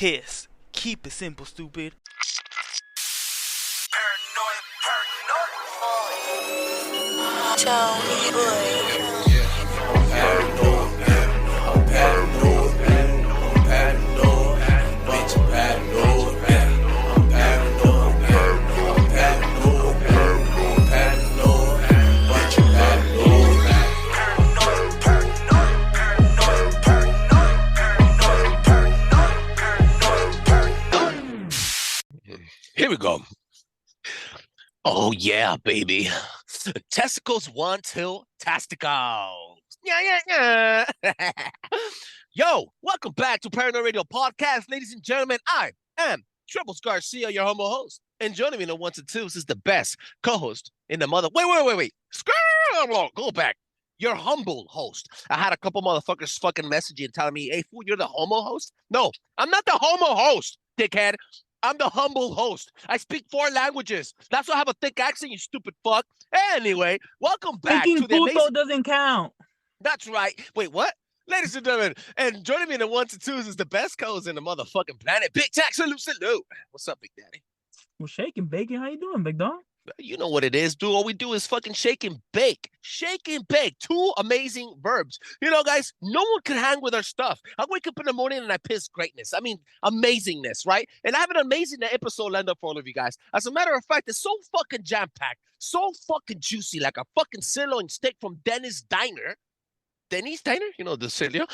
piss. Keep it simple, stupid. Tell me, boy. I'm paranoid, I'm paranoid, I'm paranoid, bitch, I'm paranoid, I'm paranoid, I'm paranoid, I'm paranoid, bitch, I'm paranoid. Here we go. Oh yeah, baby. Testicles 1, 2, testicles. Yeah. Yo, welcome back to Paranoid Radio Podcast, ladies and gentlemen. I am Trebles Garcia, your humble host. And joining me in the ones and twos is the best co-host in the mother. Wait. Scroll. Go back. Your humble host. I had a couple motherfuckers fucking messaging telling me, hey, fool, you're the homo host? No, I'm not the homo host, dickhead. I'm the humble host. I speak 4 languages. That's why I have a thick accent, you stupid fuck. Anyway, welcome back Speaking to the amazing... doesn't count. That's right. Wait, what? Ladies and gentlemen, and joining me in the ones and twos is the best co-host in the motherfucking planet. Big Tack, salute. What's up, Big Daddy? Well, shaking, bacon. How you doing, big dog? You know what it is, dude. All we do is fucking shake and bake. Shake and bake. 2 amazing verbs. You know, guys, no one can hang with our stuff. I wake up in the morning and I piss greatness. I mean, amazingness, right? And I have an amazing episode lined up for all of you guys. As a matter of fact, it's so fucking jam-packed, so fucking juicy, like a fucking sirloin steak from Denny's Diner. Denny's Diner? You know, the cereal?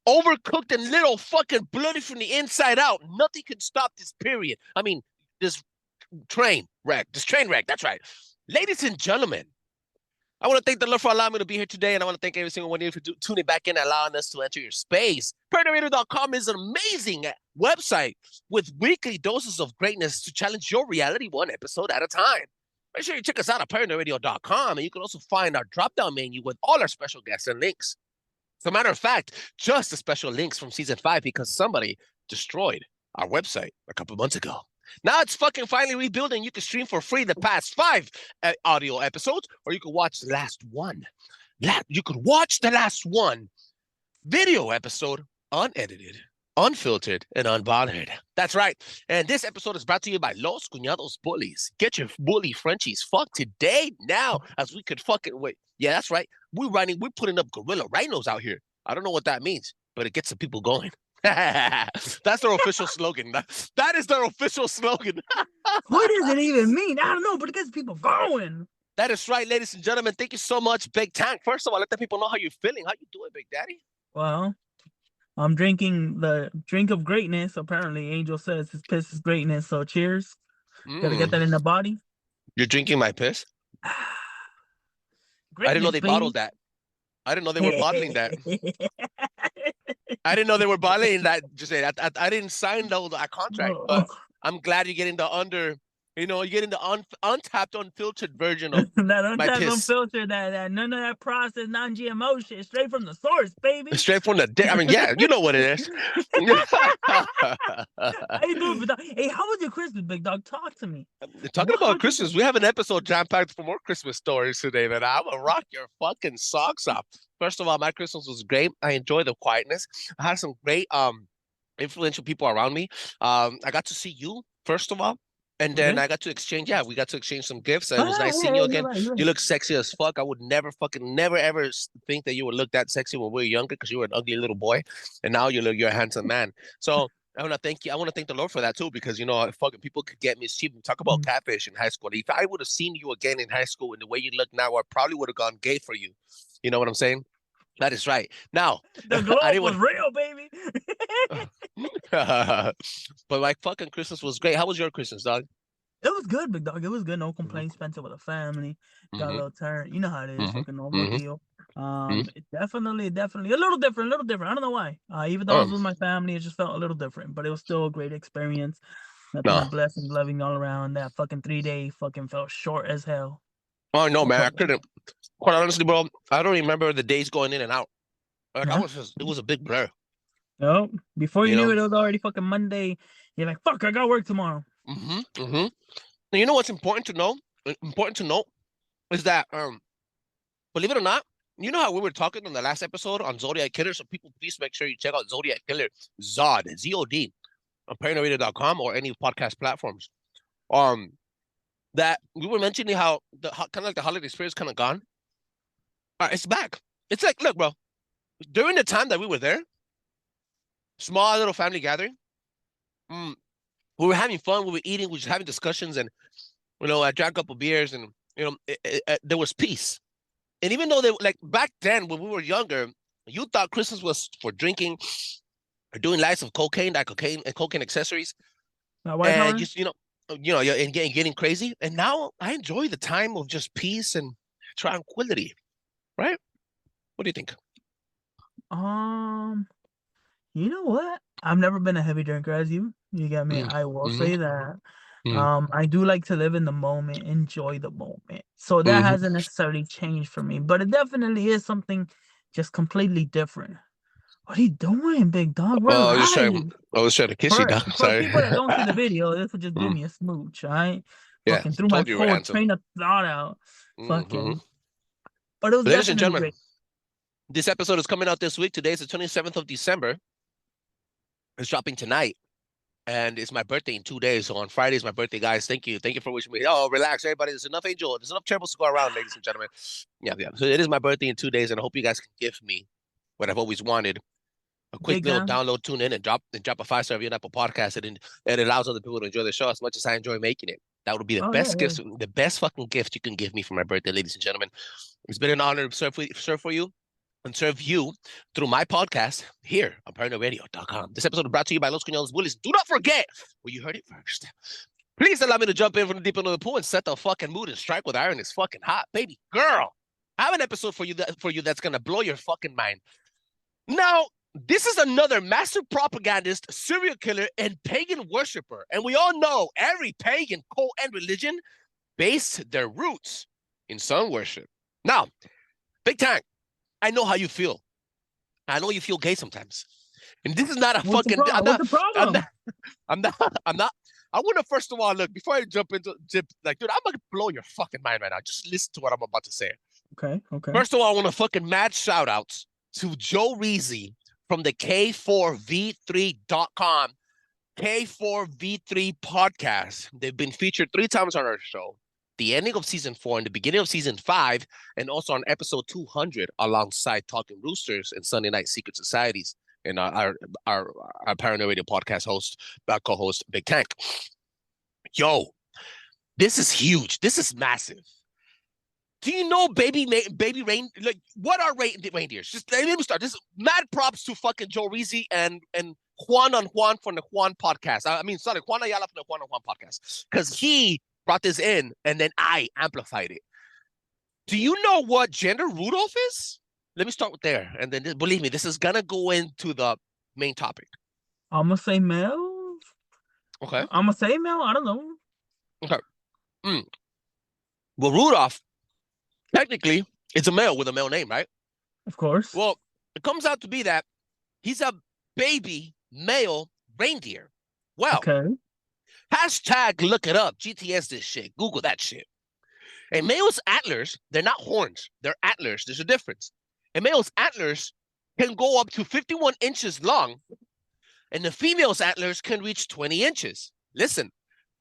Overcooked and little fucking bloody from the inside out. Nothing can stop this period. I mean, this train wreck, that's right. Ladies and gentlemen, I want to thank the Lord for allowing me to be here today, and I want to thank every single one of you for tuning back in and allowing us to enter your space. ParanoidRadio.com is an amazing website with weekly doses of greatness to challenge your reality 1 episode at a time. Make sure you check us out at ParanoidRadio.com, and you can also find our drop-down menu with all our special guests and links. As a matter of fact, just the special links from season 5 because somebody destroyed our website a couple months ago. Now it's fucking finally rebuilding. You can stream for free the past 5 audio episodes, or you can watch the last one. You could watch the last one video episode unedited, unfiltered, and unbothered. That's right. And this episode is brought to you by Los Cuñados Bullies. Get your bully Frenchies fucked today now, as we could fucking wait. Yeah, that's right. We're putting up gorilla rhinos out here. I don't know what that means, but it gets the people going. That's their official slogan. That is their official slogan. What does it even mean? I don't know, but it gets people going. That is right, ladies and gentlemen. Thank you so much, Big Tank. First of all, let the people know how you're feeling. How you doing, Big Daddy? Well, I'm drinking the drink of greatness. Apparently, Angel says his piss is greatness. So cheers. Gotta get that in the body. You're drinking my piss? I didn't know they bottled that. I didn't know they were bottling that. I didn't know they were bottling that. Just say I didn't sign that contract, but I'm glad you're getting the you're getting the untapped, unfiltered version of that my untapped, piss. Unfiltered, that none of that processed, non-GMO shit, straight from the source, baby. Straight from the I mean, yeah, you know what it is. How you doing, big dog? Hey, how was your Christmas, big dog? Talk to me. Talking about Christmas, we have an episode jam-packed for more Christmas stories today, man. I'm gonna rock your fucking socks off. First of all, my Christmas was great. I enjoyed the quietness. I had some great influential people around me. I got to see you, first of all. And then I got to exchange, we got to exchange some gifts. And it was nice seeing you again. Right. You look sexy as fuck. I would never ever think that you would look that sexy when we were younger because you were an ugly little boy. And now you're a handsome man. So I want to thank you. I want to thank the Lord for that too, because, fucking people could get mischievous. Talk about catfish in high school. If I would have seen you again in high school and the way you look now, I probably would have gone gay for you. You know what I'm saying? That is right. Now, the glow was real, baby. But my fucking Christmas was great. How was your Christmas, dog? It was good, big dog. It was good. No complaints. Spent it with a family. Got a little turn. You know how it is. Fucking normal deal. It definitely a little different. I don't know why. Even though it was with my family, it just felt a little different. But it was still a great experience. Nothing but blessings, loving all around. That fucking 3-day fucking felt short as hell. Oh no, man! I couldn't. Quite honestly, bro, I don't remember the days going in and out. Like it was a big blur. No, before you knew it was already fucking Monday. You're like, fuck, I got work tomorrow. Now, you know what's important to know? Important to note is that, believe it or not, you know how we were talking on the last episode on Zodiac Killer. So people, please make sure you check out Zodiac Killer, Zod, Z-O-D. on paranoradio.com or any podcast platforms. That we were mentioning how kind of like the holiday spirit is kind of gone. All right, it's back. It's like, look, bro, during the time that we were there, small little family gathering, we were having fun, we were eating, we were just having discussions, and I drank a couple beers, and there was peace. And even though like back then when we were younger, you thought Christmas was for drinking or doing lots of cocaine, like cocaine and cocaine accessories, and just and getting crazy. And now I enjoy the time of just peace and tranquility. Right? What do you think? You know what? I've never been a heavy drinker as you. You get me? I will say that. I do like to live in the moment, enjoy the moment. So that hasn't necessarily changed for me, but it definitely is something just completely different. What are you doing, big dog? I was trying to kiss you, dog. For Sorry. people that don't see the video, this would just do me a smooch. I fucking threw my whole train of thought out. Fucking. But it was Ladies and definitely gentlemen, great. this episode is coming out this week. Today is the 27th of December. It's dropping tonight. And it's my birthday in 2 days. So on Friday is my birthday, guys. Thank you. Thank you for wishing me. Oh, relax, everybody. There's enough Angel. There's enough Trebles to go around, ladies and gentlemen. Yeah. So it is my birthday in 2 days, and I hope you guys can give me what I've always wanted. A quick little download, tune in, and drop a 5-star review on Apple Podcast, and it allows other people to enjoy the show as much as I enjoy making it. That would be the best gift, the best fucking gift you can give me for my birthday, ladies and gentlemen. It's been an honor to serve for you and serve you through my podcast here on paranoradio.com. This episode is brought to you by Los Cuñados Bullies. Do not forget where you heard it first. Please allow me to jump in from the deep end of the pool and set the fucking mood and strike with iron. It's fucking hot, baby girl. I have an episode for you that's gonna blow your fucking mind. Now, this is another massive propagandist, serial killer, and pagan worshiper. And we all know every pagan cult and religion base their roots in sun worship. Now, Big Tank, I know how you feel. I know you feel gay sometimes. And this is not a What's fucking... What's the problem? I'm not... I want to, first of all, look, before I jump into... Like, dude, I'm going to blow your fucking mind right now. Just listen to what I'm about to say. Okay. First of all, I want to fucking mad shout-outs to Joe Reezy from the K4V3.com, K4V3 podcast. They've been featured 3 times on our show. The ending of season 4 and the beginning of season 5, and also on episode 200 alongside Talking Roosters and Sunday Night Secret Societies, and our Paranoid Radio podcast host, co-host Big Tank. Yo, this is huge. This is massive. Do you know baby rain? Like, what are reindeers? Just let me start. This is mad props to fucking Joe Reezy and Juan from the Juan podcast. Juan Ayala from the Juan podcast, because he brought this in and then I amplified it. Do you know what gender Rudolph is? Let me start with there, and then believe me, this is gonna go into the main topic. I'm gonna say male. Okay. I'm gonna say male. I don't know. Okay. Well, Rudolph, technically, it's a male with a male name, right? Of course. Well, it comes out to be that he's a baby male reindeer. Well, okay. Hashtag look it up. GTS this shit. Google that shit. A male's antlers, they're not horns. They're antlers. There's a difference. A male's antlers can go up to 51 inches long, and the female's antlers can reach 20 inches. Listen,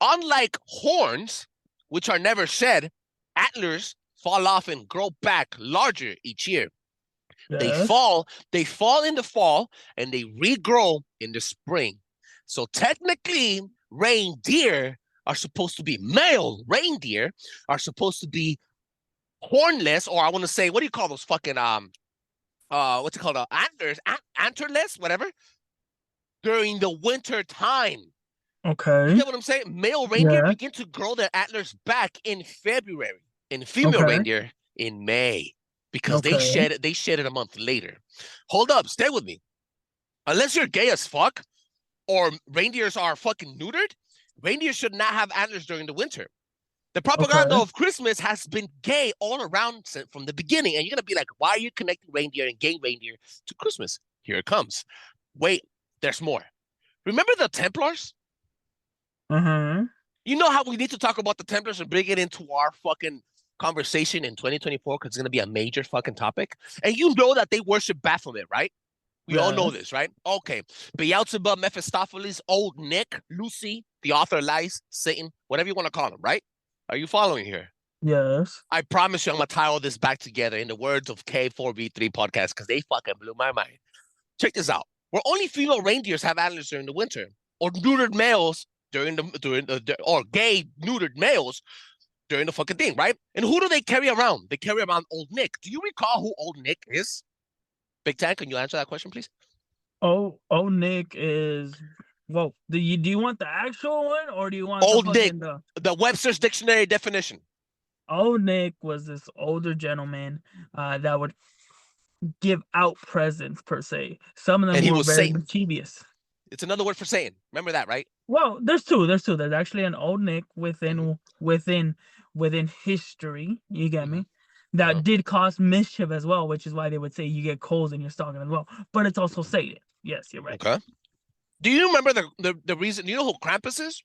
unlike horns, which are never shed, antlers fall off and grow back larger each year. Yes. They fall in the fall, and they regrow in the spring. So technically, reindeer are supposed to be male reindeer are supposed to be hornless, or I want to say, what do you call those fucking what's it called? Antlers, antlerless, whatever. During the winter time. Okay. You get what I'm saying? Male reindeer begin to grow their antlers back in February, and female reindeer in May, because they shed it a month later. Hold up, stay with me. Unless you're gay as fuck, or reindeers are fucking neutered, reindeer should not have antlers during the winter. The propaganda of Christmas has been gay all around from the beginning. And you're going to be like, why are you connecting reindeer and gay reindeer to Christmas? Here it comes. Wait, there's more. Remember the Templars? Mm-hmm. You know how we need to talk about the Templars and bring it into our fucking conversation in 2024 because it's going to be a major fucking topic? And you know that they worship Baphomet, right? We all know Yes. this, right? Okay. Beelzebub, Mephistopheles, Old Nick, Lucy, the author of lies, Satan, whatever you want to call him, right? Are you following here? Yes. I promise you I'm going to tie all this back together in the words of K4V3 podcast because they fucking blew my mind. Check this out. Where only female reindeers have antlers during the winter, or neutered males or gay neutered males during the fucking thing, right? And who do they carry around? They carry around Old Nick. Do you recall who Old Nick is? Big Tank, can you answer that question, please? Oh, Nick is. Well, do you want the actual one or do you want Old the Nick, fucking the Webster's Dictionary definition. Old Nick was this older gentleman that would give out presents per se. Some of them And he were was very Satan. mischievous. It's another word for Satan. Remember that, right? Well, there's two. There's actually an Old Nick within history. You get me? That did cause mischief as well, which is why they would say you get coals in your stocking as well. But it's also Satan. Yes, you're right. Okay. Do you remember the reason? You know who Krampus is?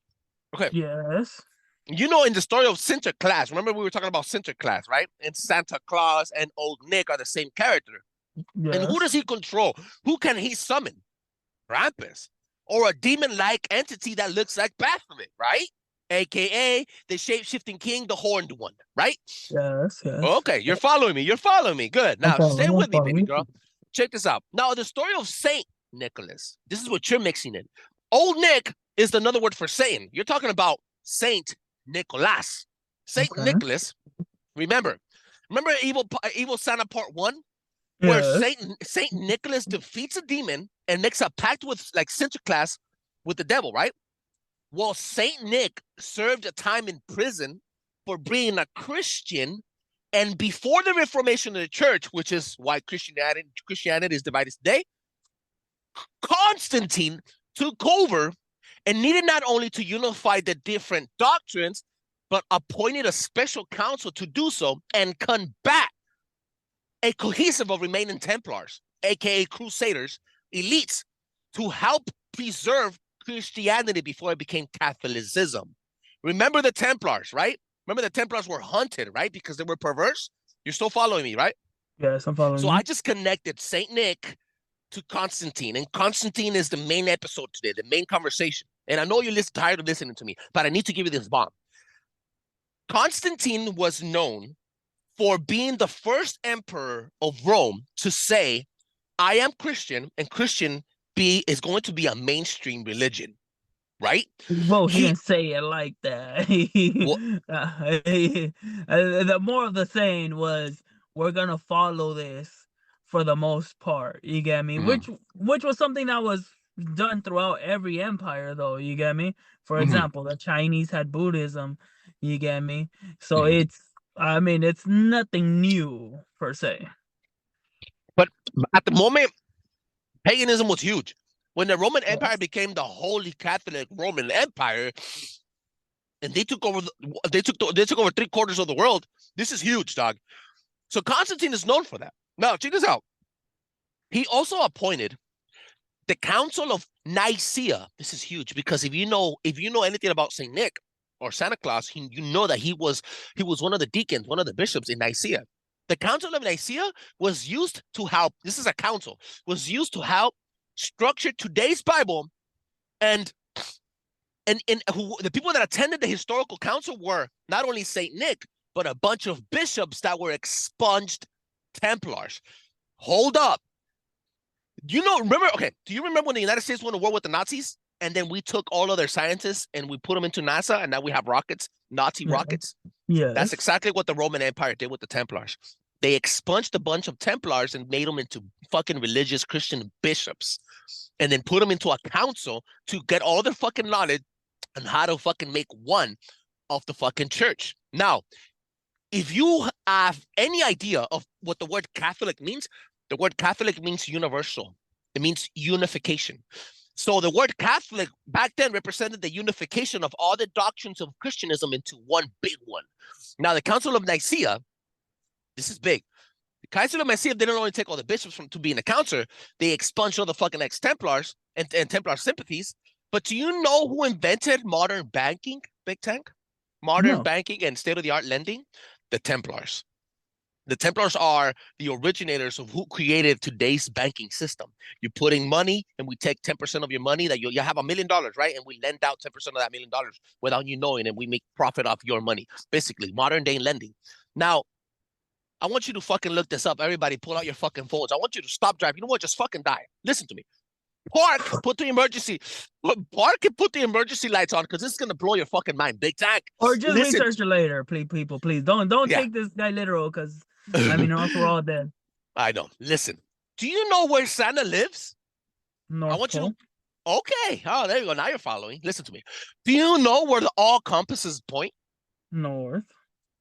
Okay. Yes. You know, in the story of Sinterklaas, remember we were talking about Sinterklaas, right? And Santa Claus and Old Nick are the same character. Yes. And who does he control? Who can he summon? Krampus. Or a demon-like entity that looks like Baphomet, right? AKA the shape-shifting king, the horned one, right? Yes. Okay, you're following me. You're following me. Good. Now, stay with me, baby girl. Check this out. Now, the story of Saint Nicholas. This is what you're mixing in. Old Nick is another word for Satan. You're talking about Saint Nicholas. Saint Nicholas. Remember Evil Santa Part 1? Where Saint Nicholas defeats a demon and makes a pact with like Sinterklaas with the devil, right? Well, Saint Nick served a time in prison for being a Christian, and before the Reformation of the Church, which is why Christianity is divided today, Constantine took over and needed not only to unify the different doctrines, but appointed a special council to do so and combat a cohesive of remaining Templars, aka Crusaders, elites, to help preserve Christianity before it became Catholicism. Remember the Templars, right? Remember the Templars were hunted, right? Because they were perverse. You're still following me, right? Yes, I'm following So you. I just connected Saint Nick to Constantine, and Constantine is the main episode today, the main conversation. And I know you're tired of listening to me, but I need to give you this bomb. Constantine was known for being the first emperor of Rome to say, I am Christian, and Christian is going to be a mainstream religion, right? Well, he didn't say it like that. The more of the saying was, we're going to follow this for the most part. You get me? Which was something that was done throughout every empire, though. You get me? For example, the Chinese had Buddhism. You get me? So it's nothing new per se. But at the moment, paganism was huge. When the Roman Empire became the Holy Catholic Roman Empire, and they took over, they took over 3/4 of the world. This is huge, dog. So Constantine is known for that. Now, check this out. He also appointed the Council of Nicaea. This is huge because if you know anything about Saint Nick or Santa Claus, you know that he was one of the deacons, one of the bishops in Nicaea. The Council of Nicaea was used to help. This is a council was used to help structure today's Bible, and the people that attended the historical council were not only Saint Nick, but a bunch of bishops that were expunged Templars. Hold up. Do you remember when the United States went to war with the Nazis? And then we took all of their scientists and we put them into NASA, and now we have rockets, Nazi rockets. Yeah, that's exactly what the Roman Empire did with the Templars. They expunged a bunch of Templars and made them into fucking religious Christian bishops, and then put them into a council to get all their fucking knowledge on how to fucking make one of the fucking church. Now, if you have any idea of what the word Catholic means, the word Catholic means universal. It means unification. So the word Catholic back then represented the unification of all the doctrines of Christianism into one big one. Now, the Council of Nicaea, this is big. The Council of Nicaea didn't only take all the bishops to be in the council, they expunged all the fucking ex-Templars and Templar sympathies. But do you know who invented modern banking, Big Tank? Modern banking and state-of-the-art lending? The Templars. The Templars are the originators of who created today's banking system. You're putting money, and we take 10% of your money that you have $1 million, right? And we lend out 10% of that $1 million without you knowing, and we make profit off your money. Basically, modern day lending. Now, I want you to fucking look this up. Everybody, pull out your fucking phones. I want you to stop driving. You know what? Just fucking die. Listen to me. Park, put the emergency lights on, because this is gonna blow your fucking mind, big time. Or just research it later, please, people. Please don't take this guy literal, because I mean, also we're all dead. I know. Listen, do you know where Santa lives? North I want Pole. you to. Okay. Oh, there you go. Now you're following. Listen to me. Do you know where all compasses point? North.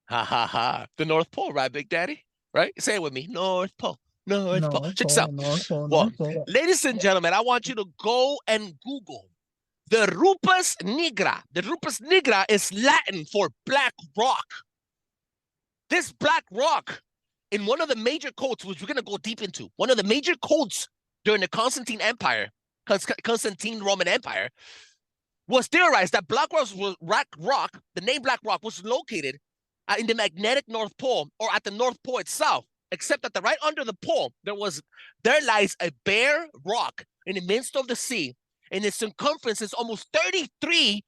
Ha ha ha. The North Pole, right, Big Daddy? Right? Say it with me. North Pole. North Pole. Check this out. North Pole, well, North Pole. Ladies and gentlemen, I want you to go and Google the Rupus Nigra. The Rupus Nigra is Latin for black rock. This black rock, in one of the major codes, which we're going to go deep into, one of the major codes during the Constantine Empire, Constantine Roman Empire, was theorized that black rock, the name black rock, was located in the magnetic North Pole, or at the North Pole itself, except that right under the pole, there lies a bare rock in the midst of the sea, and its circumference is almost 33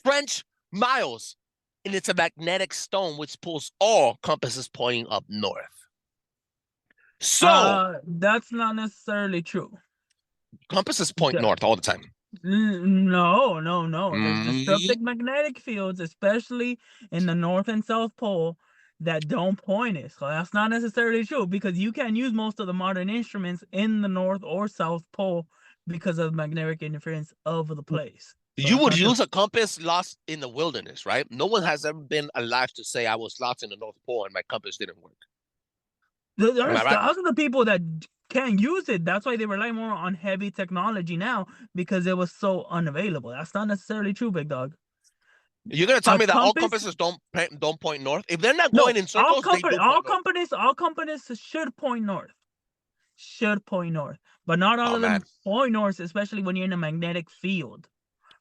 French miles, and it's a magnetic stone which pulls all compasses pointing up north. So that's not necessarily true. Compasses point north all the time. No. There's destructive magnetic fields, especially in the North and South Pole, that don't point it. So that's not necessarily true, because you can use most of the modern instruments in the North or South Pole because of magnetic interference of the place. So you would use a compass lost in the wilderness, right? No one has ever been alive to say I was lost in the North Pole and my compass didn't work. There's thousands of people that can't use it. That's why they rely more on heavy technology now, because it was so unavailable. That's not necessarily true, big dog. You're gonna tell me that all compasses don't point north? If they're not going in circles, all compasses should point north. But not all of them point north, especially when you're in a magnetic field.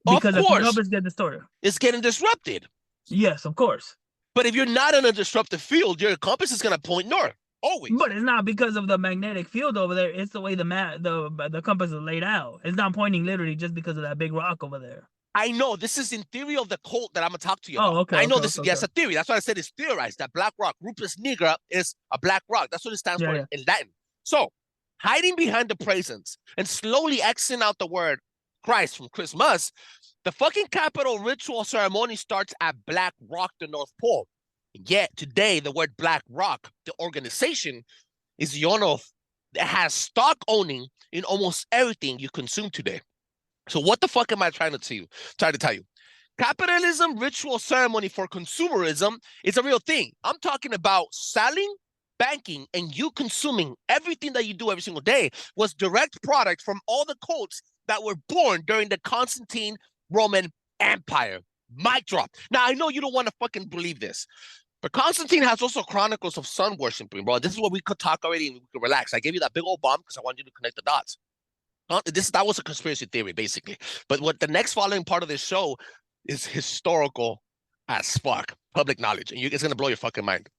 Because of course, the compass get distorted. It's getting disrupted. Yes, of course. But if you're not in a disrupted field, your compass is gonna point north. Always. But it's not because of the magnetic field over there. It's the way the compass is laid out. It's not pointing literally just because of that big rock over there. I know. This is in theory of the cult that I'm going to talk to you about. Okay. I know this is yes, a theory. That's why I said it's theorized that black rock, Rupus Nigra, is a black rock. That's what it stands for in Latin. So, hiding behind the presence and slowly Xing out the word Christ from Christmas, the fucking capital ritual ceremony starts at Black Rock, the North Pole. Yet today, the word Black Rock, the organization, is the owner of that has stock owning in almost everything you consume today. So what the fuck am I trying to tell you? Capitalism ritual ceremony for consumerism is a real thing. I'm talking about selling, banking, and you consuming everything that you do every single day was direct product from all the cults that were born during the Constantine Roman Empire. Mic drop. Now, I know you don't want to fucking believe this, but Constantine has also chronicles of sun worshiping, bro. This is what we could talk already and we could relax. I gave you that big old bomb because I wanted you to connect the dots. That was a conspiracy theory, basically. But what the next following part of this show is historical as fuck, public knowledge, and it's going to blow your fucking mind.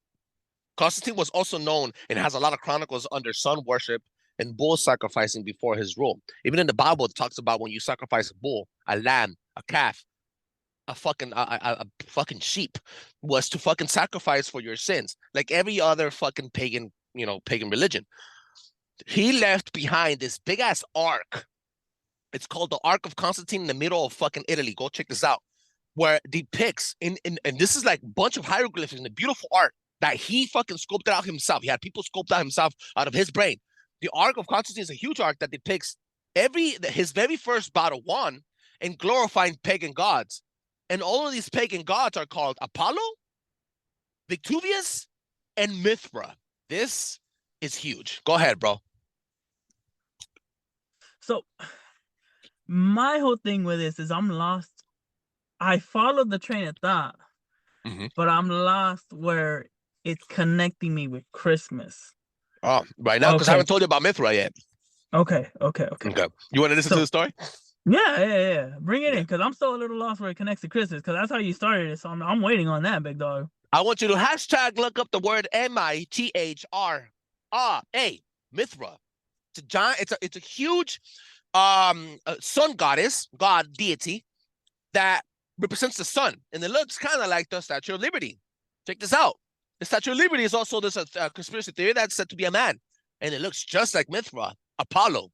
Constantine was also known and has a lot of chronicles under sun worship and bull sacrificing before his rule. Even in the Bible, it talks about when you sacrifice a bull, a lamb, a calf, a fucking sheep, was to fucking sacrifice for your sins, like every other fucking pagan religion. He left behind this big ass ark. It's called the Ark of Constantine in the middle of fucking Italy. Go check this out, where it depicts and this is like a bunch of hieroglyphs in the beautiful art that he fucking sculpted out himself. He had people sculpt out himself out of his brain. The Ark of Constantine is a huge ark that depicts his very first battle won and glorifying pagan gods. And all of these pagan gods are called Apollo, Vitruvius, and Mithra. This is huge. Go ahead, bro. So, my whole thing with this is I'm lost. I followed the train of thought, but I'm lost where it's connecting me with Christmas. Oh, right now, because I haven't told you about Mithra yet. Okay. You want to listen to the story? Yeah. Bring it in, because I'm still a little lost where it connects to Christmas, because that's how you started it. So I'm waiting on that, big dog. I want you to hashtag look up the word Mithra, Mithra. It's a huge sun goddess, god deity that represents the sun, and it looks kind of like the Statue of Liberty. Check this out. The Statue of Liberty is also this conspiracy theory that's said to be a man, and it looks just like Mithra, Apollo,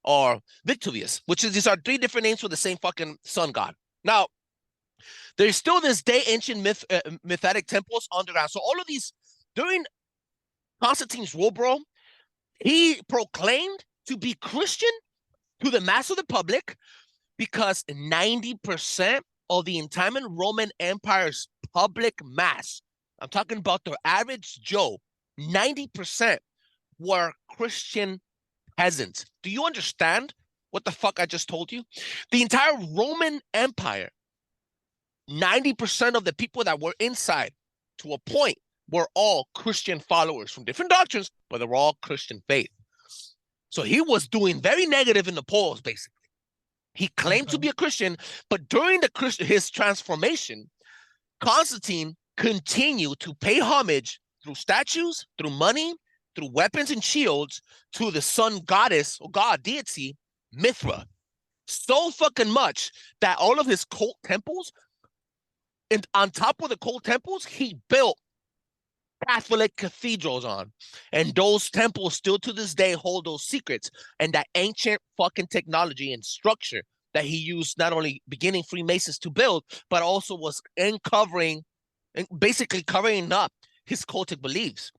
or Victorious, which is these are three different names for the same fucking sun god. Now, there's still this day ancient mythic temples underground. So all of these during Constantine's rule, bro, he proclaimed to be Christian to the mass of the public because 90% of the entire Roman Empire's public mass, I'm talking about the average Joe, 90% were Christian peasants. Do you understand what the fuck I just told you? The entire Roman Empire, 90% of the people that were inside to a point were all Christian followers from different doctrines, but they were all Christian faith. So he was doing very negative in the polls, basically. He claimed to be a Christian, but during his transformation, Constantine continued to pay homage through statues, through money, through weapons and shields to the sun goddess or god deity, Mithra. So fucking much that all of his cult temples, and on top of the cult temples, he built Catholic cathedrals on. And those temples still to this day hold those secrets and that ancient fucking technology and structure that he used not only beginning Freemasons to build, but also was uncovering and basically covering up his cultic beliefs.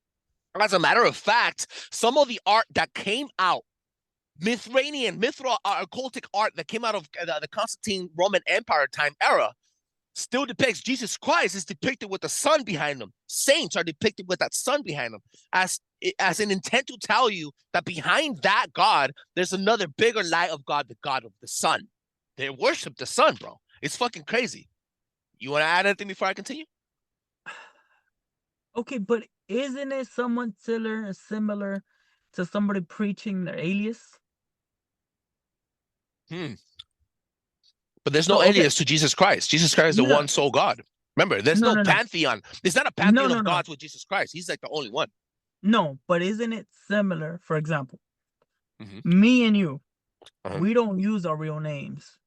As a matter of fact, some of the art that came out, Mithra cultic art that came out of the Constantine Roman Empire time era, still depicts Jesus Christ is depicted with the sun behind him. Saints are depicted with that sun behind them as an intent to tell you that behind that God, there's another bigger light of God, the God of the sun. They worship the sun, bro. It's fucking crazy. You want to add anything before I continue? Okay, but isn't it somewhat similar to somebody preaching their alias? But there's no alias to Jesus Christ. Jesus Christ is the one sole God. Remember, there's no pantheon. There's not a pantheon of gods with Jesus Christ. He's like the only one. No, but isn't it similar? For example, me and you, we don't use our real names.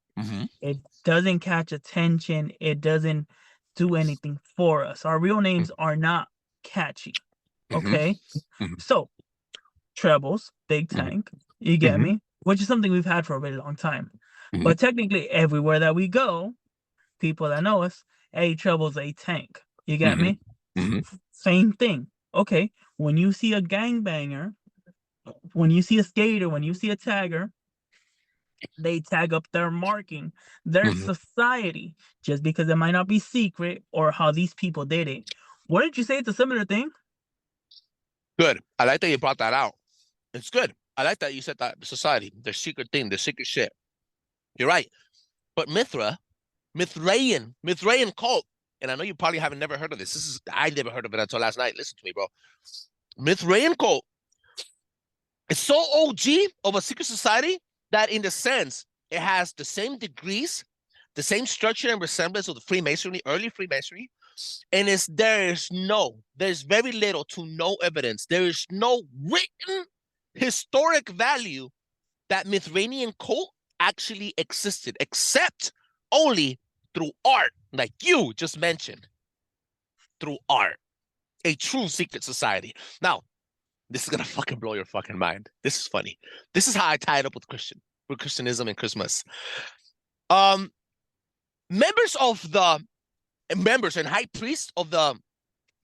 It doesn't catch attention. It doesn't do anything for us. Our real names are not catchy. Okay? So, Trebles, Big Tank, you get me? Which is something we've had for a really long time. But technically, everywhere that we go, people that know us, hey, Trebles, a tank. You get me? Same thing. Okay, when you see a gangbanger, when you see a skater, when you see a tagger, they tag up their marking, their society, just because it might not be secret or how these people did it. What did you say? It's a similar thing? Good. I like that you brought that out. It's good. I like that you said that society, their secret thing, their secret shit. You're right. But Mithraean cult, and I know you probably haven't never heard of this. I never heard of it until last night. Listen to me, bro. Mithraean cult. It's so OG of a secret society that in the sense it has the same degrees, the same structure and resemblance of the Freemasonry, early Freemasonry, and there's very little to no evidence. There is no written historic value that Mithraean cult actually existed, except only through art, like you just mentioned, through art, a true secret society. Now, this is gonna fucking blow your fucking mind. This is funny. This is how I tie it up with Christianism and Christmas. Members and high priests of the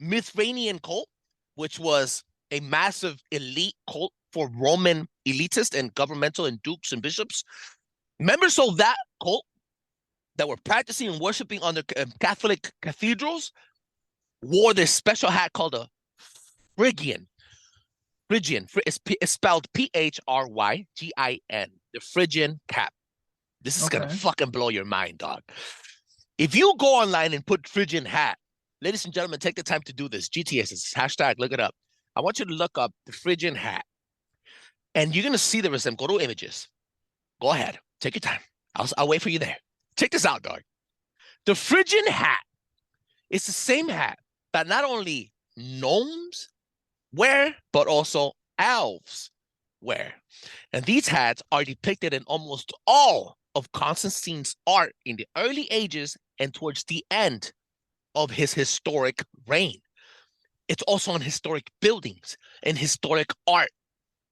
Mithraean cult, which was a massive elite cult for Roman elitists and governmental and dukes and bishops, members of that cult that were practicing and worshiping on the Catholic cathedrals wore this special hat called a Phrygian. It's spelled Phrygin, the Phrygian cap. This is gonna fucking blow your mind, dog. If you go online and put Phrygian hat, ladies and gentlemen, take the time to do this. GTS, hashtag, look it up. I want you to look up the Phrygian hat. And you're gonna see the resemblance. Go to images. Go ahead. Take your time. I'll wait for you there. Check this out, dog. The Phrygian hat is the same hat that not only gnomes wear, but also elves wear. And these hats are depicted in almost all of Constantine's art in the early ages and towards the end of his historic reign. It's also on historic buildings and historic art.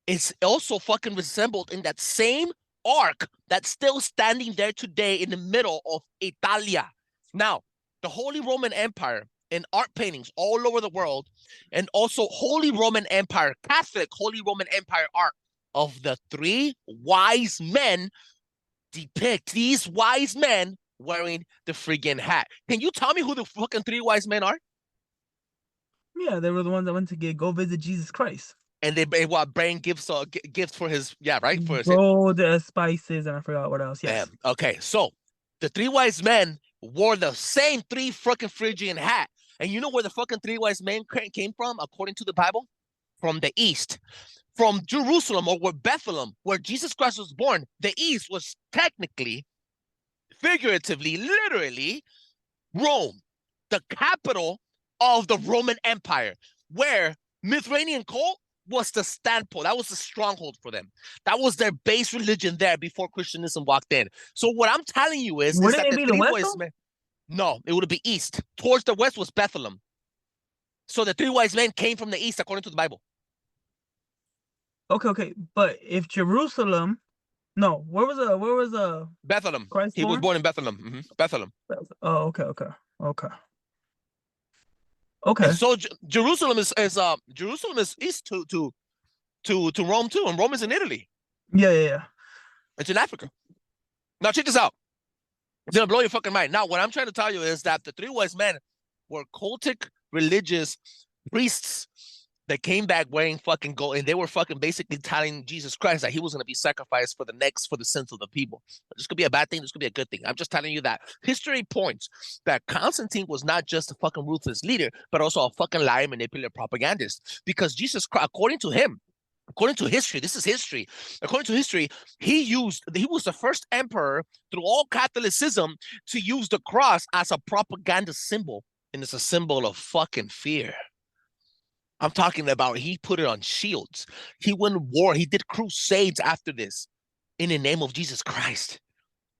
It's also fucking resembled in that same arc that's still standing there today in the middle of Italia. Now, the Holy Roman Empire in art paintings all over the world, and also Holy Roman Empire, Catholic Holy Roman Empire art of the three wise men depict these wise men wearing the friggin' hat. Can you tell me who the fucking three wise men are? Yeah, they were the ones that went to go visit Jesus Christ. And they bring gifts for his, yeah, right? For his gold, spices, and I forgot what else. Yes. Damn. Okay, so the three wise men wore the same three fucking Phrygian hat. And you know where the fucking three wise men came from, according to the Bible? From the east. From Jerusalem, or where Bethlehem, where Jesus Christ was born. The east was technically, figuratively, literally, Rome, the capital of the Roman Empire, where Mithranian cult was the standpoint. That was the stronghold for them. That was their base religion there before Christianism walked in. So what I'm telling you is Wouldn't that it the be the three West, wise though? men, no, it would be east. Towards the west was Bethlehem. So the three wise men came from the east, according to the Bible. Okay. But if Jerusalem, no, where was Bethlehem. Christ He was born? born in Bethlehem. Bethlehem. Oh, okay. And so Jerusalem is east to Rome too, and Rome is in Italy. Yeah. It's in Africa. Now check this out. It's gonna blow your fucking mind. Now, what I'm trying to tell you is that the three wise men were cultic religious priests that came back wearing fucking gold, and they were fucking basically telling Jesus Christ that he was gonna be sacrificed for the sins of the people. This could be a bad thing, this could be a good thing. I'm just telling you that history points that Constantine was not just a fucking ruthless leader, but also a fucking liar, manipulator, propagandist. Because Jesus Christ, according to history, this is history. According to history, he was the first emperor through all Catholicism to use the cross as a propaganda symbol, and it's a symbol of fucking fear. I'm talking about he put it on shields. He went to war. He did crusades after this in the name of Jesus Christ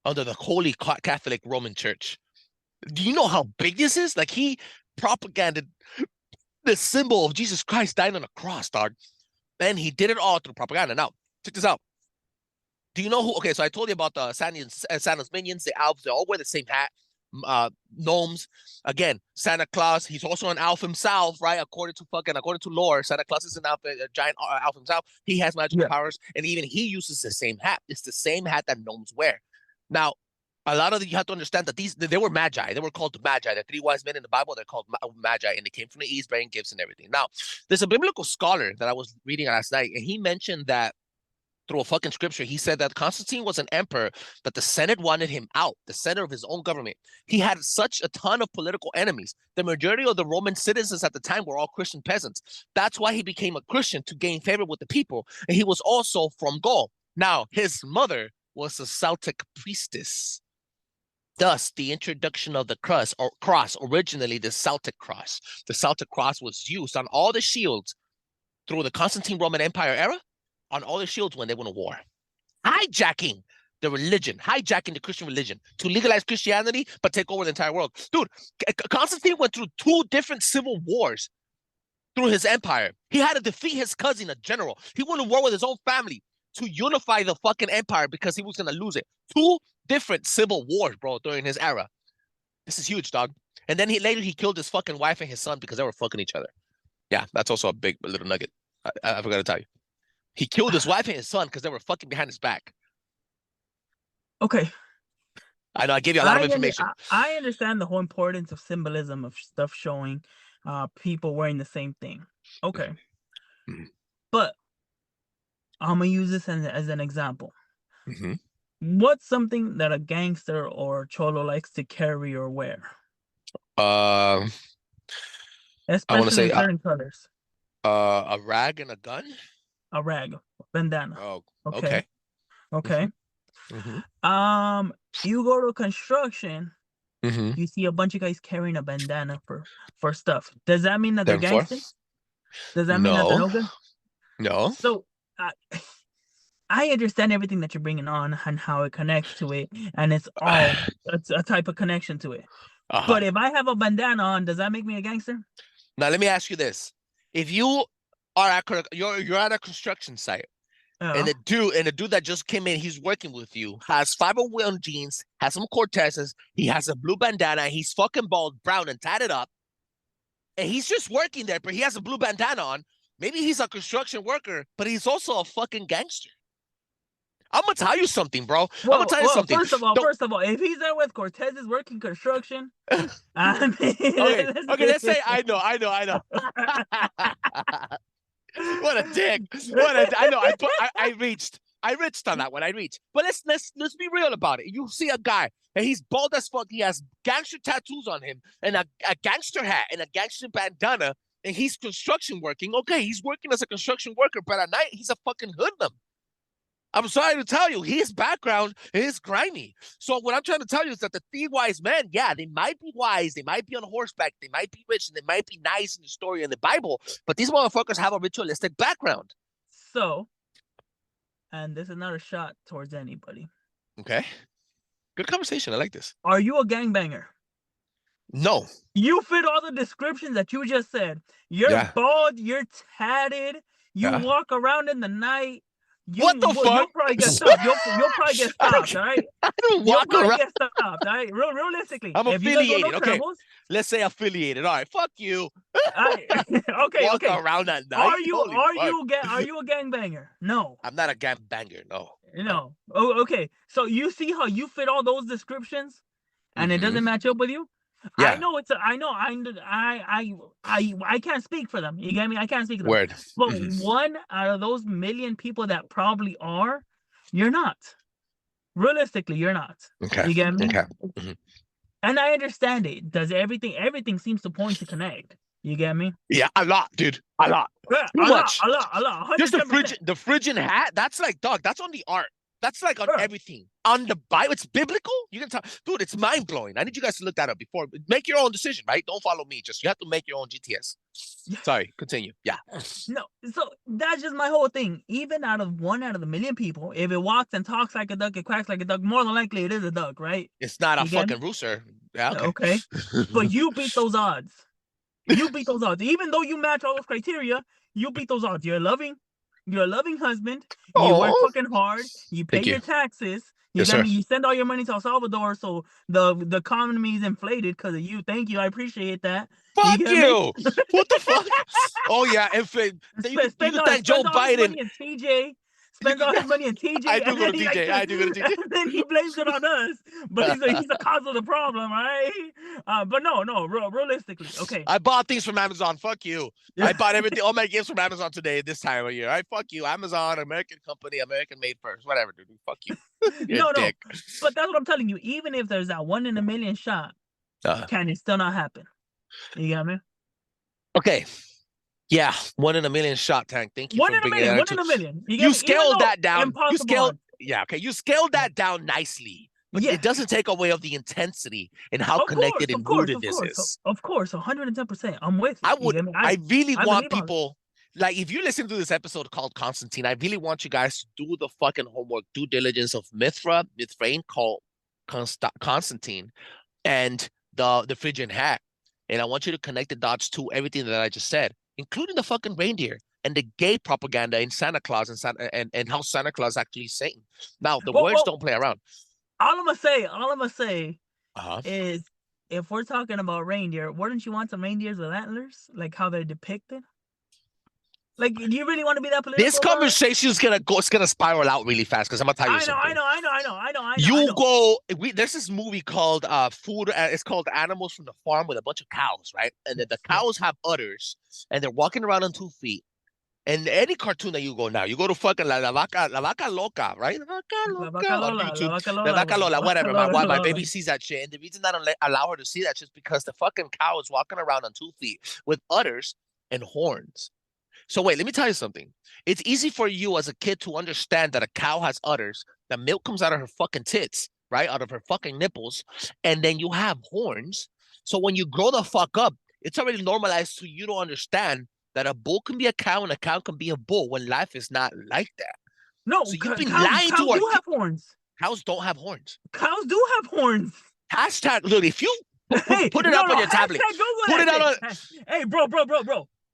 under the Holy Catholic Roman Church. Do you know how big this is? Like, he propagated the symbol of Jesus Christ dying on a cross, dog. And he did it all through propaganda. Now, check this out. Do you know who? Okay, so I told you about the Santa's minions, the elves. They all wear the same hat. Gnomes. Again, Santa Claus. He's also an elf himself, right? According to lore, Santa Claus is an elf, a giant elf himself. He has magical powers, and even he uses the same hat. It's the same hat that gnomes wear. Now, a lot of you have to understand that they were magi. They were called magi. The three wise men in the Bible, they're called magi, and they came from the east, bringing gifts and everything. Now, there's a biblical scholar that I was reading last night, and he mentioned that through a fucking scripture, he said that Constantine was an emperor, but the Senate wanted him out, the center of his own government. He had such a ton of political enemies. The majority of the Roman citizens at the time were all Christian peasants. That's why he became a Christian, to gain favor with the people. And he was also from Gaul. Now, his mother was a Celtic priestess. Thus, the introduction of the cross, originally the Celtic cross. The Celtic cross was used on all the shields through the Constantine Roman Empire era, on all the shields when they went to war. Hijacking the religion, hijacking the Christian religion to legalize Christianity, but take over the entire world. Dude, Constantine went through 2 different civil wars through his empire. He had to defeat his cousin, a general. He went to war with his own family to unify the fucking empire because he was going to lose it. 2 different civil wars, bro, during his era. This is huge, dog. And then later he killed his fucking wife and his son because they were fucking each other. Yeah, that's also a little nugget. I forgot to tell you. He killed his wife and his son because they were fucking behind his back. Okay. I know I gave you a lot of information. I understand the whole importance of symbolism of stuff showing people wearing the same thing. Okay. Mm-hmm. But I'm going to use this as an example. Mm-hmm. What's something that a gangster or cholo likes to carry or wear? Especially in certain colors. A rag and a gun? A rag, bandana. Oh, okay. Mm-hmm. You go to construction, you see a bunch of guys carrying a bandana for stuff. Does that mean that they're 10-4? gangsters? Does that mean that they're No. no good? No. So I understand everything that you're bringing on and how it connects to it, and it's a type of connection to it. But if I have a bandana on, does that make me a gangster? Now let me ask you this: if you are at you're at a construction site, and the dude that just came in, he's working with you, has 501 jeans, has some Cortezes, he has a blue bandana, he's fucking bald, brown, and tatted up, and he's just working there, but he has a blue bandana on. Maybe he's a construction worker, but he's also a fucking gangster. I'm gonna tell you something, bro. I'm gonna tell you something. First of all, if he's there with Cortez's working construction, I mean, okay, let's say I know. What a dick! I know. I reached on that one. But let's be real about it. You see a guy and he's bald as fuck. He has gangster tattoos on him and a gangster hat and a gangster bandana, and he's construction working. Okay, he's working as a construction worker, but at night he's a fucking hoodlum. I'm sorry to tell you, his background is grimy. So what I'm trying to tell you is that the three wise men, yeah, they might be wise, they might be on horseback, they might be rich, and they might be nice in the story in the Bible, but these motherfuckers have a ritualistic background. So, and this is not a shot towards anybody. Okay. Good conversation. I like this. Are you a gangbanger? No. You fit all the descriptions that you just said. You're bald, you're tatted, you walk around in the night. What the fuck? You'll probably get stopped. You'll probably get stopped, all right? I don't walk around. Get stopped, all right? Realistically. I'm affiliated. Okay. Trebles, let's say affiliated. All right. Fuck you. Okay. Walk around at night. Are you a gangbanger? No. I'm not a gangbanger. No. No. Oh, okay. So you see how you fit all those descriptions, and it doesn't match up with you? Yeah. I can't speak for them. You get me? I can't speak for them. Word. But one out of those million people that probably are, you're not. Realistically, you're not. Okay. You get me? Okay. And I understand it. Does everything seems to point to connect. You get me? Yeah, a lot, dude. A lot. Yeah, Too much. A lot. Just the Phrygian hat, that's like, dog, that's on the art. That's like on everything. On the Bible, it's biblical. You can tell, dude, it's mind-blowing. I need you guys to look that up before. Make your own decision, right? Don't follow me. Just you have to make your own GTS. Sorry, continue. Yeah. No, so that's just my whole thing. Even out of the million people, if it walks and talks like a duck, it quacks like a duck, more than likely it is a duck, right? It's not a fucking rooster. Yeah, okay. But you beat those odds. Even though you match all those criteria, you beat those odds. You're a loving husband. You work fucking hard. You pay your taxes. You send all your money to El Salvador, so the economy is inflated because of you. Thank you. I appreciate that. Fuck you. What the fuck? Oh yeah, you can thank Joe Biden. Spends all his money in TJ. I do go to TJ. And then he blames it on us. But he's the cause of the problem, right? But no, realistically, okay. I bought things from Amazon. Fuck you. I bought everything, all my gifts from Amazon today, this time of year. All right, fuck you. Amazon, American company, American made first. Whatever, dude. Fuck you. No. But that's what I'm telling you. Even if there's that 1 in a million shot, can it still not happen? You get me? Okay. Yeah, 1 in a million shot, Tank. Thank you for bringing that. 1 in a million. You scaled that down. You scaled that down nicely. But it doesn't take away of the intensity and how connected and rooted this is. Of course, 110%. I'm with you. I really want people, like, if you listen to this episode called Constantine, I really want you guys to do the fucking homework, due diligence of Mithrain called Constantine and the Phrygian hat. And I want you to connect the dots to everything that I just said, including the fucking reindeer and the gay propaganda in Santa Claus and how Santa Claus actually is Satan. Now, the words don't play around. All I'm gonna say is, if we're talking about reindeer, wouldn't you want some reindeers with antlers, like how they're depicted? Like, do you really want to be that political? This conversation is gonna spiral out really fast because I'm gonna tell you something. I know. There's this movie called it's called Animals from the Farm with a bunch of cows, right? And then the cows have udders and they're walking around on 2 feet. And any cartoon that you go now, you go to fucking La Vaca Loca, right? La Vaca Lola, whatever. My baby sees that shit. And the reason I don't allow her to see that shit is because the fucking cow is walking around on 2 feet with udders and horns. So wait, let me tell you something. It's easy for you as a kid to understand that a cow has udders, that milk comes out of her fucking tits. right, out of her fucking nipples, and then you have horns. So when you grow the fuck up, it's already normalized so you don't understand that a bull can be a cow and a cow can be a bull when life is not like that. No, So you've been cows lying to our do have horns. Cows don't have horns. Cows do have horns. Hashtag, look, if you Hey, put it up on your tablet, Google put it that out shit. on. Hey, bro.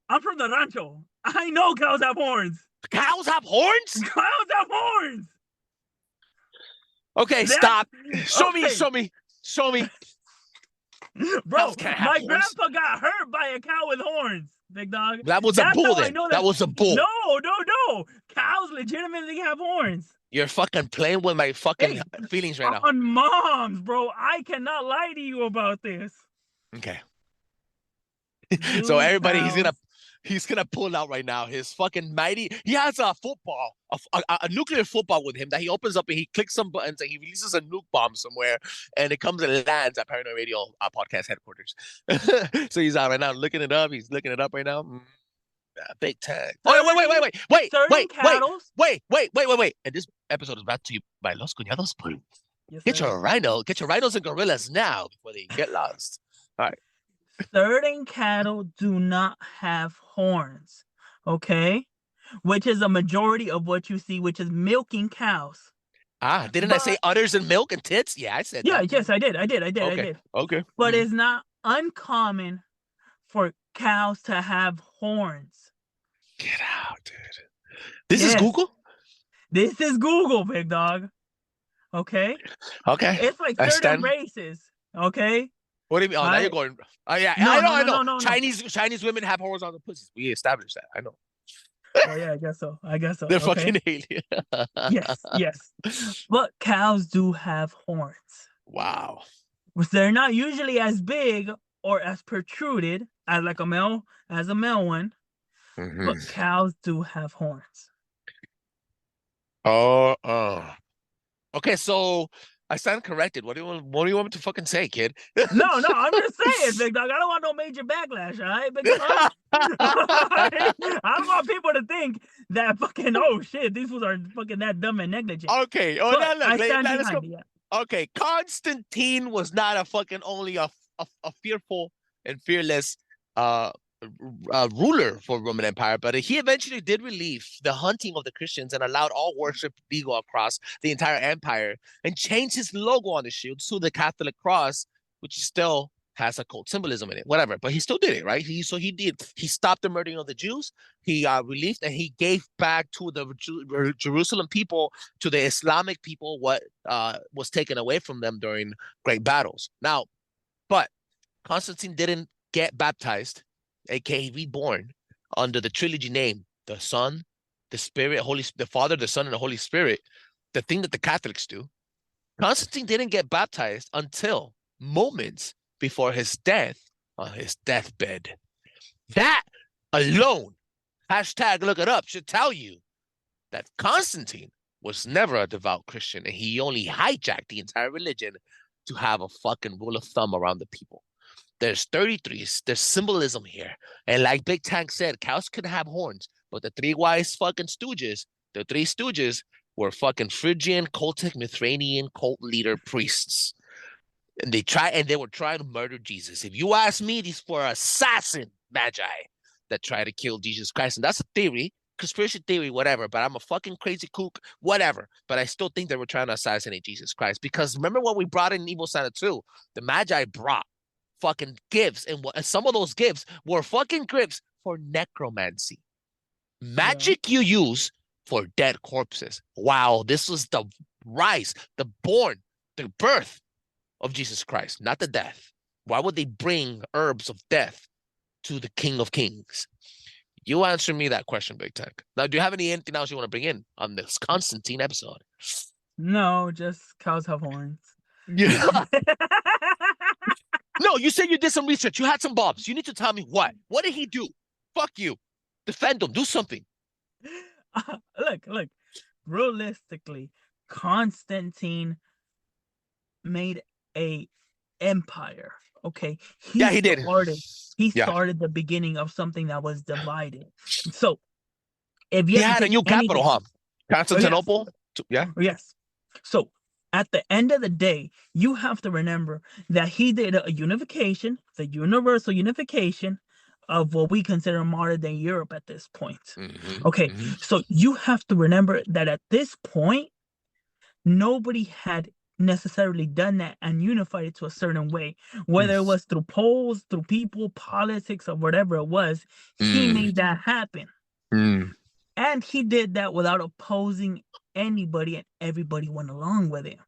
I'm from the rancho. I know cows have horns. Cows have horns? Cows have horns. Okay, stop. Show me. Bro, Cows can't have my horns. grandpa got hurt by a cow with horns, big dog. That was That's a bull how I then. know That was a bull. No. Cows legitimately have horns. You're fucking playing with my fucking feelings right now. On moms, bro. I cannot lie to you about this. Okay. Dude, So everybody, cows. he's gonna pull out right now his fucking mighty. He has a football, a nuclear football with him that he opens up and he clicks some buttons and he releases a nuke bomb somewhere, and it comes and lands at Paranoid Radio podcast headquarters. So he's out right now looking it up. He's looking it up right now. Big tag. Oh, wait. And this episode is brought to you by Los Cuñados Pulp. Yes, Get sir. your rhinos and gorillas now before they get lost. All right. Certain cattle do not have horns, okay? Which is a majority of what you see, which is milking cows. Didn't I say udders and milk and tits? Yeah, I said that. Yes, I did. Okay. But it's not uncommon for cows to have horns. Get out, dude. This is Google? This is Google, big dog. Okay? Okay. It's like certain races, okay? What do you mean? Oh, now you're going. Oh, yeah. I know. No. Chinese women have horizontal pussies. We established that. I know. Oh, yeah, I guess so. They're fucking alien. Yes. But cows do have horns. Wow. They're not usually as big or as protruded as a male one. Mm-hmm. But cows do have horns. Okay, so I stand corrected. What do you want me to fucking say, kid? No, I'm just saying, big dog. I don't want no major backlash, all right, big dog? I don't want people to think that fucking, oh shit, these fools are fucking that dumb and negligent. Okay. Oh, but no, I stand behind it, yeah. Okay, Constantine was not a fucking only a fearful and fearless ruler for Roman Empire, but he eventually did relieve the hunting of the Christians and allowed all worship to go across the entire empire, and changed his logo on the shield to the Catholic cross, which still has occult symbolism in it. Whatever, but he still did it, right? He stopped the murdering of the Jews. He relieved and he gave back to the Jerusalem people, to the Islamic people, what was taken away from them during great battles. Now, but Constantine didn't get baptized, aka reborn, under the trilogy name, the Son, the Spirit, the Father, the Son, and the Holy Spirit, the thing that the Catholics do. Constantine didn't get baptized until moments before his death on his deathbed. That alone, hashtag look it up, should tell you that Constantine was never a devout Christian, and he only hijacked the entire religion to have a fucking rule of thumb around the people. There's 33s. There's symbolism here. And like Big Tank said, cows could have horns, but the three wise fucking stooges, the three stooges, were fucking Phrygian, cultic, Mithranian cult leader priests. And they were trying to murder Jesus. If you ask me, these were assassin magi that try to kill Jesus Christ. And that's a theory, conspiracy theory, whatever. But I'm a fucking crazy kook, whatever. But I still think they were trying to assassinate Jesus Christ. Because remember what we brought in Evil Santa 2? The magi brought fucking gifts, and some of those gifts were fucking gifts for necromancy, magic you use for dead corpses. Wow, this was the rise, the birth of Jesus Christ, not the death. Why would they bring herbs of death to the King of Kings? You answer me that question, Big Tech. Now, do you have anything else you want to bring in on this Constantine episode? No, just cows have horns. Yeah. No, you said you did some research. You had some bobs. You need to tell me what. What did he do? Fuck you. Defend him. Do something. Look. Realistically, Constantine made a empire. Okay. He did. He started the beginning of something that was divided. So, if you had a new capital, huh? Constantinople. Yes. So, at the end of the day, you have to remember that he did a unification, the universal unification of what we consider modern day Europe at this point. Okay, so you have to remember that at this point, nobody had necessarily done that and unified it to a certain way, whether it was through polls, through people, politics, or whatever it was. He made that happen. And he did that without opposing anybody, and everybody went along with it.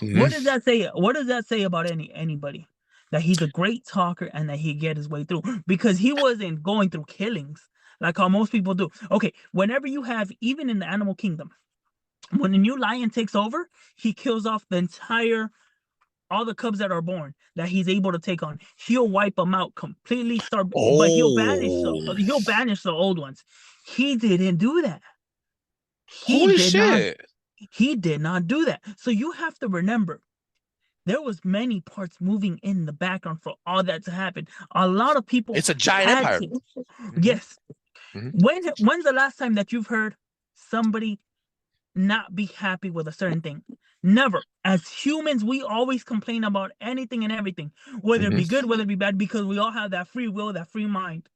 What does that say? What does that say about anybody? That he's a great talker and that he get his way through, because he wasn't going through killings like how most people do. Okay, whenever you have, even in the animal kingdom, when a new lion takes over, he kills off all the cubs that are born that he's able to take on. He'll wipe them out completely, but he'll banish the old ones. He didn't do that. Holy shit. He did not do that. So you have to remember, there was many parts moving in the background for all that to happen. A lot of people. It's a giant empire. Yes. When's the last time that you've heard somebody not be happy with a certain thing? Never. As humans, we always complain about anything and everything, whether it be good, whether it be bad, because we all have that free will, that free mind,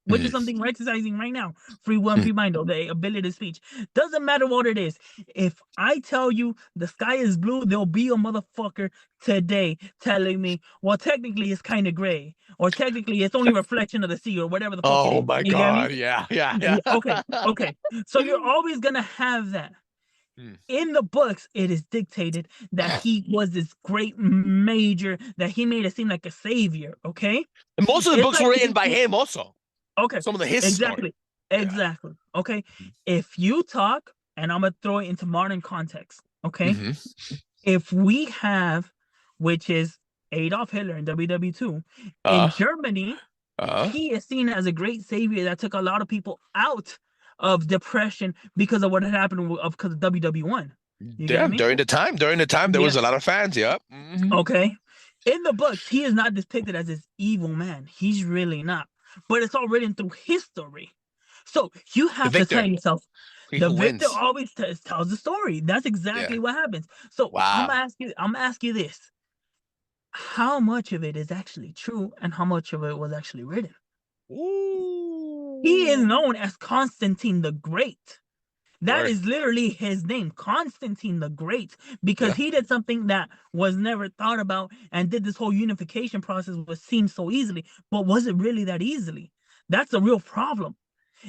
which is something we're exercising right now. Free will and free mind, or the ability to speech. Doesn't matter what it is. If I tell you the sky is blue, there'll be a motherfucker today telling me, well, technically it's kind of gray, or technically it's only a reflection of the sea, or whatever the fuck it is. Oh my God. Yeah. Okay. So you're always gonna have that. In the books, it is dictated that he was this great major, that he made it seem like a savior. Okay. And most of the books were written by him also. Okay. Some of the his Exactly. Okay. If you talk, and I'm gonna throw it into modern context. Okay. If we have, which is Adolf Hitler in WW2 in Germany, he is seen as a great savior that took a lot of people out of depression because of what had happened because of WW1. During the time there was a lot of fans. Okay. In the books, he is not depicted as this evil man. He's really not. But it's all written through history. So you have to tell yourself, the victor always tells the story. That's exactly what happens. So I'm gonna ask you this: how much of it is actually true, and how much of it was actually written? He is known as Constantine the Great. That is literally his name, Constantine the Great, because he did something that was never thought about, and did this whole unification process was seen so easily. But was it really that easily? That's the real problem.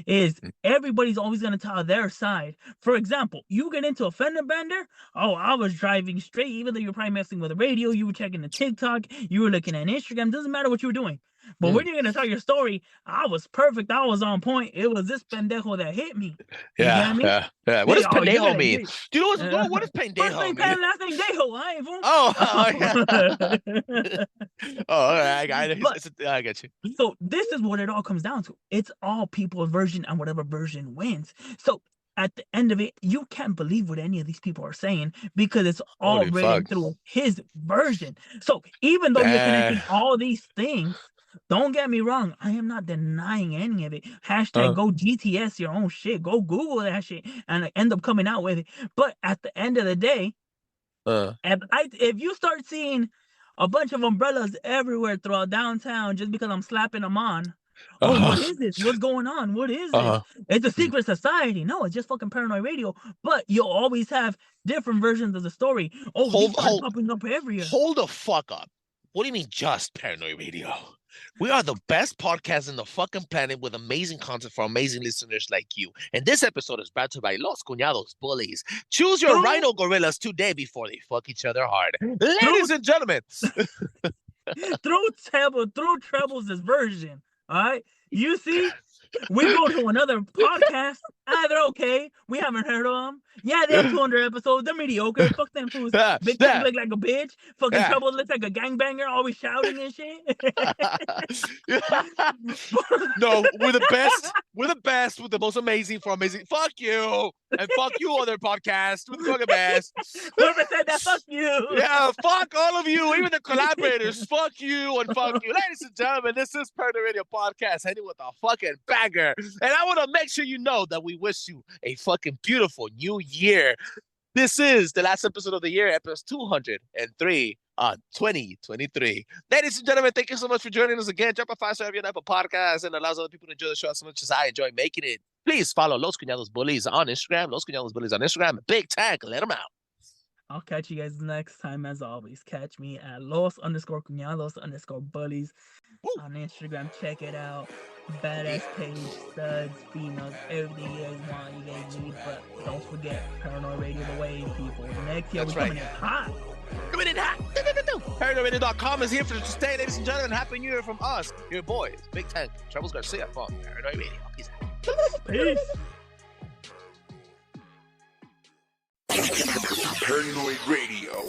Is everybody's always going to tell their side. For example, you get into a fender bender. Oh, I was driving straight, even though you were probably messing with the radio, you were checking the TikTok, you were looking at Instagram. Doesn't matter what you were doing. But when you're going to tell your story, I was perfect, I was on point, it was this pendejo that hit me. You get me? What does pendejo mean? Do you know what does pendejo mean? Last name Dejo, I ain't fool. All right, I got it. I got you. So this is what it all comes down to. It's all people's version, and whatever version wins. So at the end of it, you can't believe what any of these people are saying, because it's all written through his version. So even though you're connecting all these things, don't get me wrong, I am not denying any of it. Hashtag go GTS your own shit. Go Google that shit and end up coming out with it. But at the end of the day, if you start seeing a bunch of umbrellas everywhere throughout downtown just because I'm slapping them on, what is this? What's going on? What is this? It's a secret society. No, it's just fucking Paranoid Radio. But you'll always have different versions of the story. Hold popping up everywhere. Hold the fuck up. What do you mean just Paranoid Radio? We are the best podcast in the fucking planet, with amazing content for amazing listeners like you. And this episode is brought to you by Los Cuñados Bullies. Choose your rhino gorillas today before they fuck each other hard. Ladies and gentlemen. through Trebles' version. All right. You see, we go to another podcast. They're okay. We haven't heard of them. Yeah, they have 200 episodes. They're mediocre. Fuck them fools. Big Tim look like a bitch. Fucking Trouble looks like a gangbanger, always shouting and shit. No, we're the best. We're the best. We're the most amazing for amazing. Fuck you. And fuck you, other podcast. We're the fucking best. Whoever said that, fuck you. Yeah, fuck all of you. Even the collaborators. Fuck you and fuck you. Ladies and gentlemen, this is Paranoid Radio Podcast, ending with a fucking banger. And I want to make sure you know that we wish you a fucking beautiful new year. This is the last episode of the year, episode 203 on 2023. Ladies and gentlemen, thank you so much for joining us again. Drop a 5-star review on Apple Podcasts and allows other people to enjoy the show as much as I enjoy making it. Please follow Los Cuñados Bullies on Instagram. Los Cuñados Bullies on Instagram. Big tag. Let them out. I'll catch you guys next time. As always, catch me at Los_Cuñados_Bullies on Instagram. Check it out. Badass page, studs, females, everything you guys want, you guys need. But don't forget, Paranoid Radio the Wave, people. Next year, we're coming in hot. Coming in hot. ParanoidRadio.com is here for to stay, ladies and gentlemen. Happy New Year from us, your boys, Big Tank, Trebles Garcia from Paranoid Radio. Peace out. Peace. Paranoid Radio.